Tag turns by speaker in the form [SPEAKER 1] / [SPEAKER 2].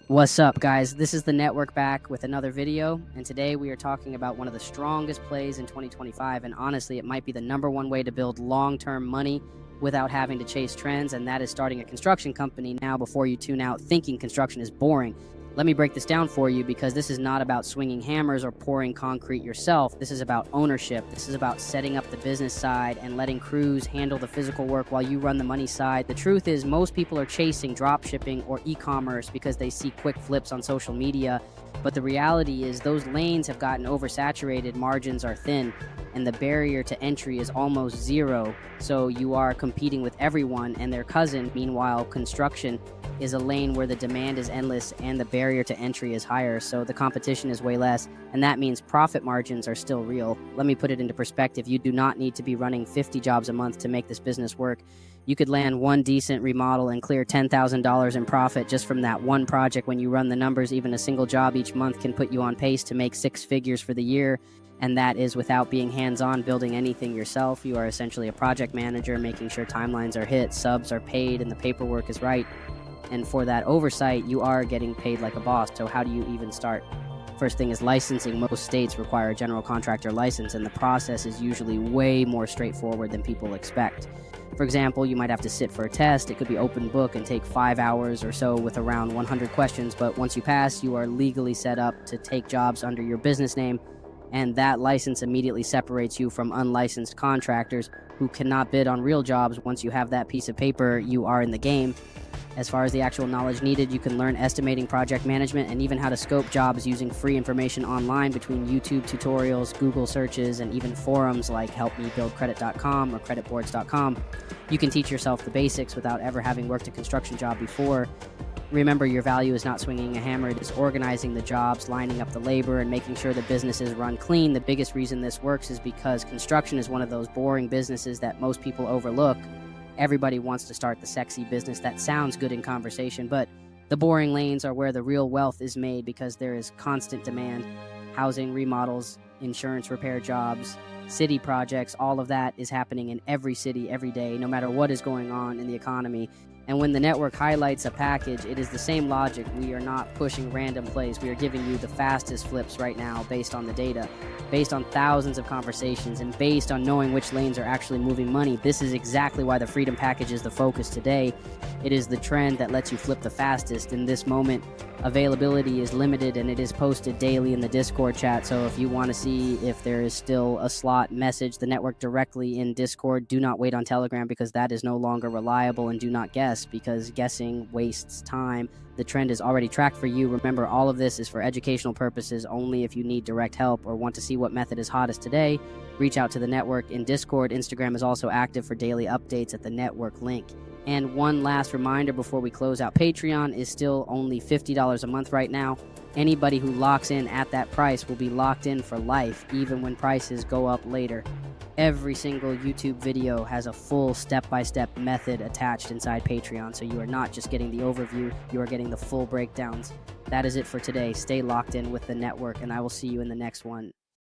[SPEAKER 1] What's up, guys? This is the network back with another video, and today we are talking about one of the strongest plays in 2025, and honestly, it might be the #1 way to build long-term money without having to chase trends, and that is starting a construction company now before you tune out thinking construction is boring. Let me break this down for you because this is not about swinging hammers or pouring concrete yourself. This is about ownership. This is about setting up the business side and letting crews handle the physical work while you run the money side. The truth is most people are chasing dropshipping or e-commerce because they see quick flips on social media, but the reality is those lanes have gotten oversaturated, margins are thin, and the barrier to entry is almost zero. So you are competing with everyone and their cousin. Meanwhile, construction is a lane where the demand is endless and the barrier to entry is higher, so the competition is way less, and that means profit margins are still real. Let me put it into perspective. You do not need to be running 50 jobs a month to make this business work. You could land one decent remodel and clear $10,000 in profit just from that one project. When you run the numbers, even a single job each month can put you on pace to make 6 figures for the year, and that is without being hands-on building anything yourself. You are essentially a project manager, making sure timelines are hit, subs are paid, and the paperwork is right. And for that oversight, you are getting paid like a boss. So how do you even start? First thing is licensing. Most states require a general contractor license, and the process is usually way more straightforward than people expect. For example, you might have to sit for a test. It could be open book and take 5 hours or so with around 100 questions, but once you pass, you are legally set up to take jobs under your business name, and that license immediately separates you from unlicensed contractors who cannot bid on real jobs. Once you have that piece of paper, you are in the game. As far as the actual knowledge needed, you can learn estimating, project management, and even how to scope jobs using free information online between YouTube tutorials, Google searches, and even forums like helpmebuildcredit.com or creditboards.com. You can teach yourself the basics without ever having worked a construction job before. Remember, your value is not swinging a hammer, it is organizing the jobs, lining up the labor, and making sure the business is run clean. The biggest reason this works is because construction is one of those boring businesses that most people overlook. Everybody wants to start the sexy business that sounds good in conversation, but the boring lanes are where the real wealth is made because there is constant demand. Housing, remodels, insurance repair jobs, city projects, all of that is happening in every city every day, no matter what is going on in the economy. And when the network highlights a package, it is the same logic. We are not pushing random plays. We are giving you the fastest flips right now based on the data, based on thousands of conversations, and based on knowing which lanes are actually moving money. This is exactly why the Freedom Package is the focus today. It is the trend that lets you flip the fastest. In this moment, availability is limited and it is posted daily in the Discord chat. So if you want to see if there is still a slot, message the network directly in Discord. Do not wait on Telegram because that is no longer reliable, and do not guess because guessing wastes time. The trend is already tracked for you. Remember, all of this is for educational purposes only. If you need direct help or want to see what method is hottest today, reach out to the network in Discord. Instagram is also active for daily updates at the network link. And one last reminder before we close out, Patreon is still only $50 a month right now. Anybody who locks in at that price will be locked in for life, even when prices go up later. Every single YouTube video has a full step-by-step method attached inside Patreon, so you are not just getting the overview, you are getting the full breakdowns. That is it for today. Stay locked in with the network, and I will see you in the next one.